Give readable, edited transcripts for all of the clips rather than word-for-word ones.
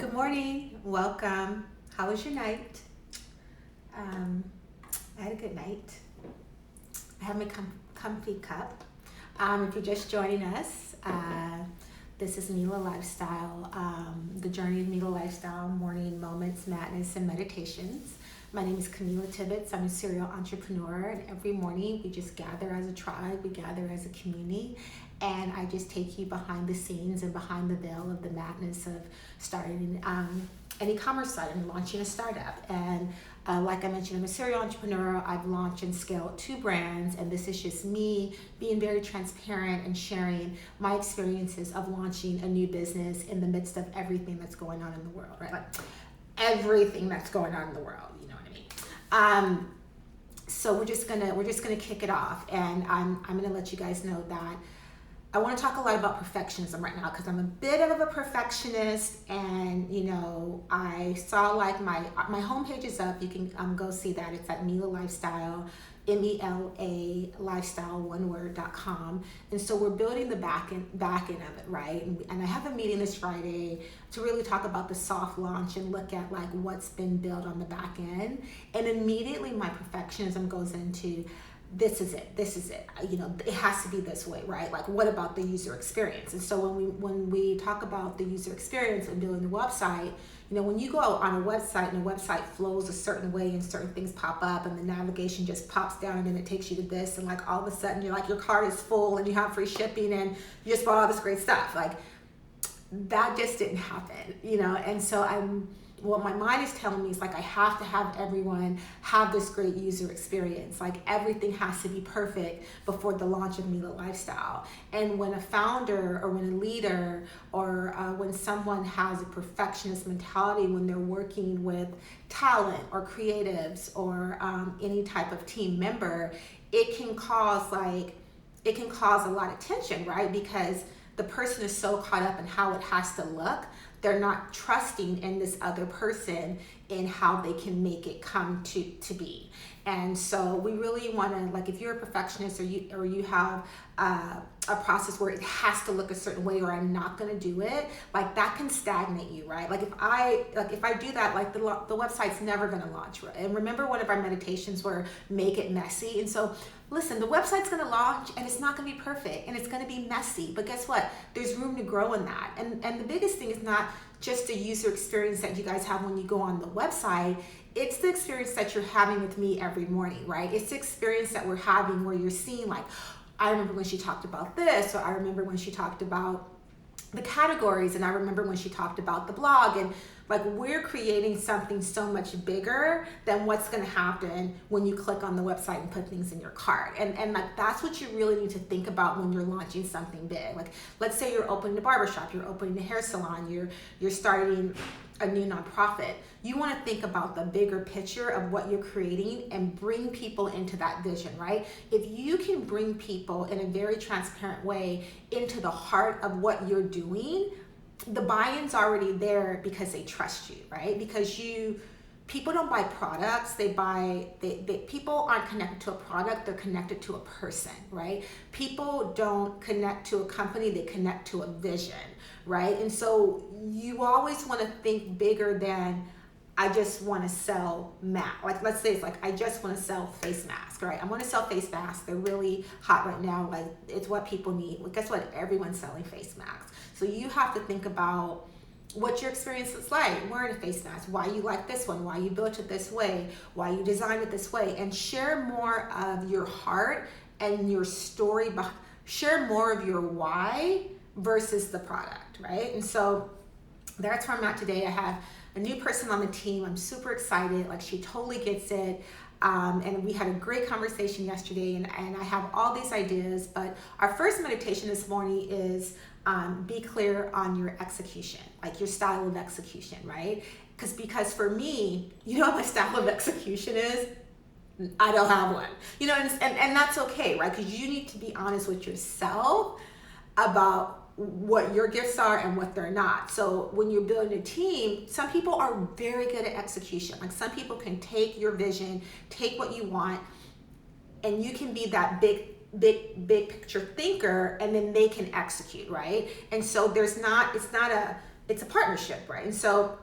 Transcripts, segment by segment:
Good morning. Welcome. How was your night? I had a good night. I have my comfy cup. If you're just joining us, this is Mela Lifestyle, the Journey of Mela Lifestyle, morning moments, madness, and meditations. My name is Camila Tibbetts. I'm a serial entrepreneur, and every morning we just gather as a tribe, we gather as a community, and I just take you behind the scenes and behind the veil of the madness of starting an e-commerce site and launching a startup. And like I mentioned, I'm a serial entrepreneur. I've launched and scaled 2 brands, and this is just me being very transparent and sharing my experiences of launching a new business in the midst of everything that's going on in the world, right? Like everything that's going on in the world, you know what I mean? So we're just gonna kick it off, and I'm gonna let you guys know that I want to talk a lot about perfectionism right now because I'm a bit of a perfectionist, and I saw like my homepage is up. You can go see that. It's at Mela Lifestyle, MELA Lifestyle, one word.com. And so we're building the back end of it, right? And I have a meeting this Friday to really talk about the soft launch and look at like what's been built on the back end. And immediately my perfectionism goes into, this is it, it has to be this way, right? Like, what about the user experience? And so when we talk about the user experience and building the website, when you go on a website and the website flows a certain way and certain things pop up and the navigation just pops down and then it takes you to this, and like all of a sudden you're like, your cart is full and you have free shipping and you just bought all this great stuff. Like, that just didn't happen, and so what my mind is telling me is like, I have to have everyone have this great user experience. Like, everything has to be perfect before the launch of Mela Lifestyle. And when a founder or when a leader or when someone has a perfectionist mentality, when they're working with talent or creatives or any type of team member, it can cause a lot of tension, right? Because the person is so caught up in how it has to look, they're not trusting in this other person in how they can make it come to be. And so we really want to, like, if you're a perfectionist or you have a process where it has to look a certain way, or I'm not going to do it, like, that can stagnate you, right? Like, if I do that, like, the website's never going to launch, right? And remember, one of our meditations were make it messy. And so listen, the website's going to launch and it's not going to be perfect and it's going to be messy, but guess what? There's room to grow in that. And the biggest thing is not just the user experience that you guys have when you go on the website. It's the experience that you're having with me every morning, right? It's the experience that we're having where you're seeing, like, I remember when she talked about this, or I remember when she talked about the categories, and I remember when she talked about the blog, and like, we're creating something so much bigger than what's going to happen when you click on the website and put things in your cart. And like, that's what you really need to think about when you're launching something big. Like, let's say you're opening a barbershop, you're opening a hair salon, you're starting a new nonprofit. You want to think about the bigger picture of what you're creating and bring people into that vision, right? If you can bring people in a very transparent way into the heart of what you're doing, the buy-in's already there because they trust you, right? Because people don't buy products, people aren't connected to a product, they're connected to a person, right? People don't connect to a company, they connect to a vision, right? And so you always want to think bigger than, I just want to sell masks. Like, let's say it's like, I just want to sell face masks, right? I want to sell face masks. They're really hot right now. Like, it's what people need. Well, guess what? Everyone's selling face masks. So you have to think about what your experience is like wearing a face mask, why you like this one, why you built it this way, why you designed it this way, and share more of your heart and your story. Share more of your why versus the product, right? And so that's where I'm at today. I have a new person on the team. I'm super excited. Like, she totally gets it. And we had a great conversation yesterday, and I have all these ideas, but our first meditation this morning is be clear on your execution, like your style of execution, right? Because for me, you know what my style of execution is? I don't have one, and that's okay, right? Because you need to be honest with yourself about what your gifts are and what they're not. So when you're building a team, some people are very good at execution. Like, some people can take your vision, take what you want, and you can be that big picture thinker, and then they can execute, right? And so it's not a it's a partnership, right? And so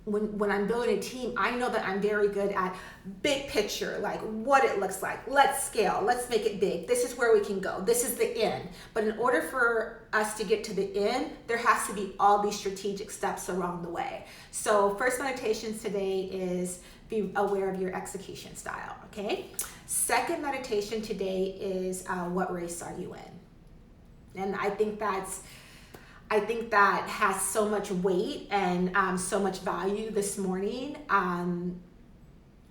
when I'm building a team, I know that I'm very good at big picture, like what it looks like. Let's scale, let's make it big. This is where we can go. This is the end. But in order for us to get to the end, there has to be all these strategic steps along the way. So first meditation today is be aware of your execution style, okay? Second meditation today is what race are you in? And I think that has so much weight and so much value this morning.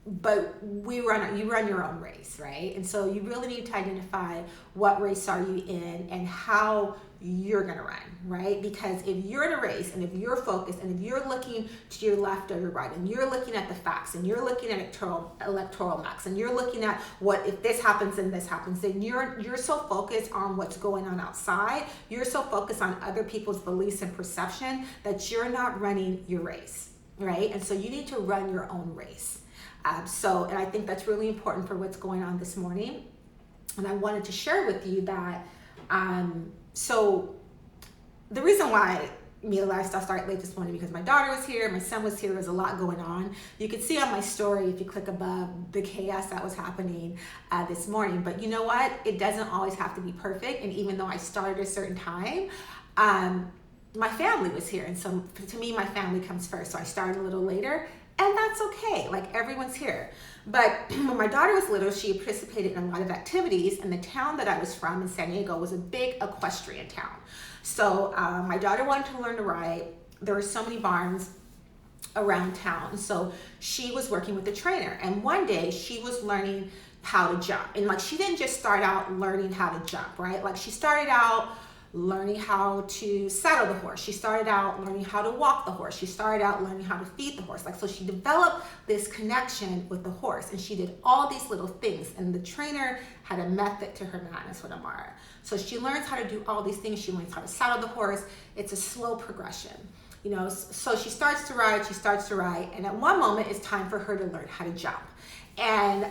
But you run your own race, right? And so you really need to identify what race are you in and how you're gonna run, right? Because if you're in a race and if you're focused and if you're looking to your left or your right and you're looking at the facts and you're looking at electoral maps and you're looking at what if this happens and this happens, then you're so focused on what's going on outside, you're so focused on other people's beliefs and perception that you're not running your race, right? And so you need to run your own race. And I think that's really important for what's going on this morning. And I wanted to share with you that, so the reason why Mela Lifestyle started late this morning because my daughter was here, my son was here, there was a lot going on. You can see on my story, if you click above, the chaos that was happening this morning. But you know what? It doesn't always have to be perfect. And even though I started at a certain time, my family was here. And so to me, my family comes first. So I started a little later. And that's okay, like everyone's here. But when my daughter was little, she participated in a lot of activities, and the town that I was from in San Diego was a big equestrian town. So my daughter wanted to learn to ride. There were so many barns around town. So she was working with a trainer, and one day she was learning how to jump. And like, she didn't just start out learning how to jump, right? Like, she started out learning how to saddle the horse. She started out learning how to walk the horse. She started out learning how to feed the horse. Like, so she developed this connection with the horse, and she did all these little things. And the trainer had a method to her madness with Amara. So she learns how to do all these things. She learns how to saddle the horse. It's a slow progression. You know, so she starts to ride, and at one moment it's time for her to learn how to jump. And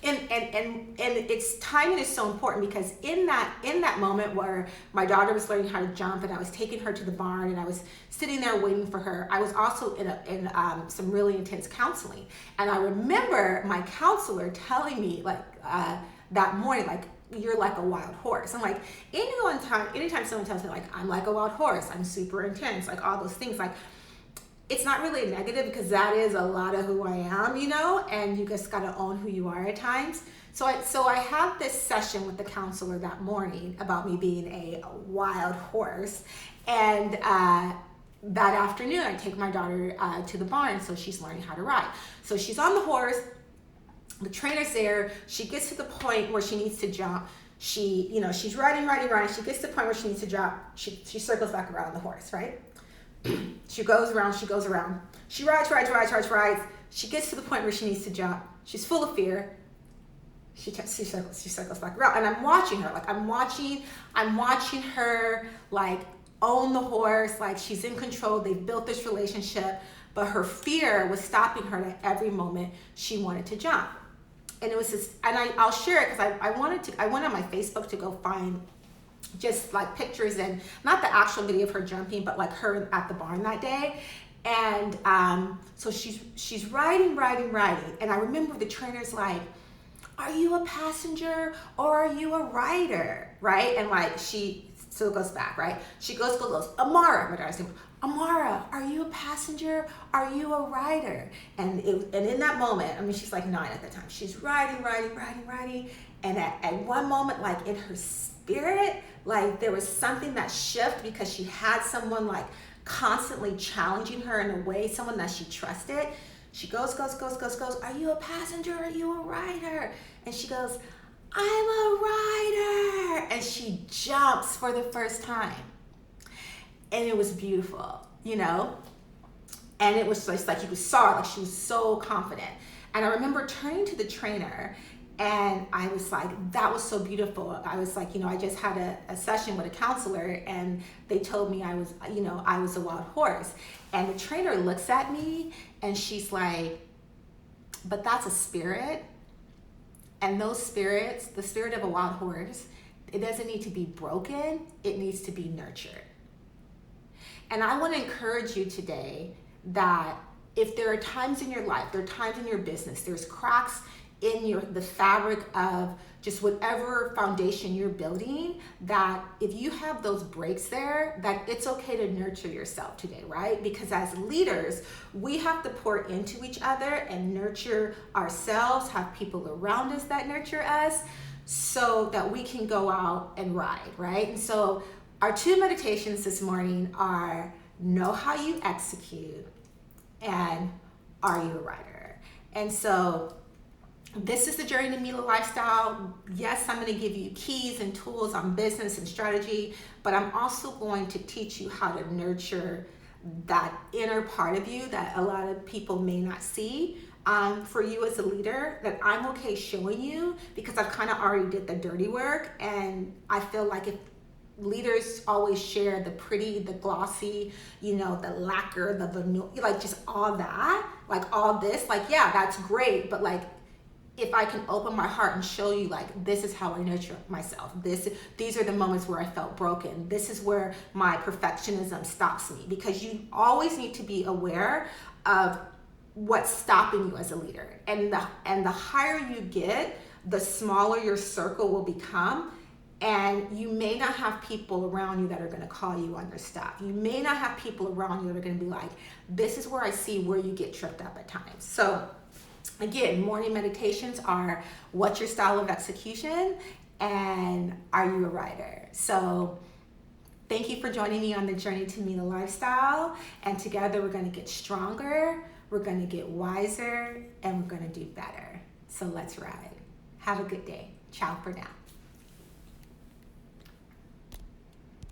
it's timing is so important, because in that moment where my daughter was learning how to jump and I was taking her to the barn and I was sitting there waiting for her, I was also in some really intense counseling. And I remember my counselor telling me, like, that morning, like, you're like a wild horse. I'm like, anytime someone tells me, like, I'm like a wild horse, I'm super intense, like all those things, like, it's not really a negative, because that is a lot of who I am, you know, and you just gotta own who you are at times. So I had this session with the counselor that morning about me being a wild horse, and that afternoon I take my daughter to the barn, so she's learning how to ride. So she's on the horse, the trainer's there, she gets to the point where she needs to jump. She's riding, she gets to the point where she needs to jump, she circles back around the horse, right? She goes around, she rides, she gets to the point where she needs to jump, she's full of fear, she circles back around, and I'm watching her, like, I'm watching her, like, own the horse, like, she's in control, they've built this relationship, but her fear was stopping her at every moment she wanted to jump. And it was this, and I'll share it, because I went on my Facebook to go find just like pictures, and not the actual video of her jumping, but like her at the barn that day. And so she's riding, and I remember the trainer's like, are you a passenger or are you a rider, right? And like, she still goes back, right? She goes, Amara, my daughter's name, Amara, are you a passenger? Are you a rider? And in that moment, I mean, she's like 9 at the time, she's riding, and at one moment, like, in her spirit, like, there was something that shifted, because she had someone like constantly challenging her in a way, someone that she trusted. She goes, are you a passenger? Are you a rider? And she goes, I'm a rider. And she jumps for the first time. And it was beautiful, you know? And it was just like, you saw her, like, she was so confident. And I remember turning to the trainer, and I was like, that was so beautiful. I was like, I just had a session with a counselor, and they told me I was a wild horse. And the trainer looks at me and she's like, but that's a spirit. And those spirits, the spirit of a wild horse, it doesn't need to be broken, it needs to be nurtured. And I want to encourage you today that if there are times in your life, there are times in your business, there's cracks in the fabric of just whatever foundation you're building, that if you have those breaks there, that it's okay to nurture yourself today, right? Because as leaders, we have to pour into each other and nurture ourselves, have people around us that nurture us, so that we can go out and ride, right? And so our two meditations this morning are know how you execute and are you a rider? And so this is the Journey of Mela Lifestyle. Yes, I'm going to give you keys and tools on business and strategy, but I'm also going to teach you how to nurture that inner part of you that a lot of people may not see. For you as a leader, that I'm okay showing you, because I've kind of already did the dirty work, and I feel like if leaders always share the pretty, the glossy, the lacquer, the vanilla, like just all that, like all this, like, yeah, that's great, but like, if I can open my heart and show you, like, this is how I nurture myself. These are the moments where I felt broken. This is where my perfectionism stops me, because you always need to be aware of what's stopping you as a leader. And the higher you get, the smaller your circle will become. And you may not have people around you that are going to call you on your stuff. You may not have people around you that are going to be like, this is where I see where you get tripped up at times. So again, morning meditations are what's your style of execution and are you a rider? So thank you for joining me on the Journey to Mela Lifestyle. And together we're going to get stronger, we're going to get wiser, and we're going to do better. So let's ride. Have a good day. Ciao for now.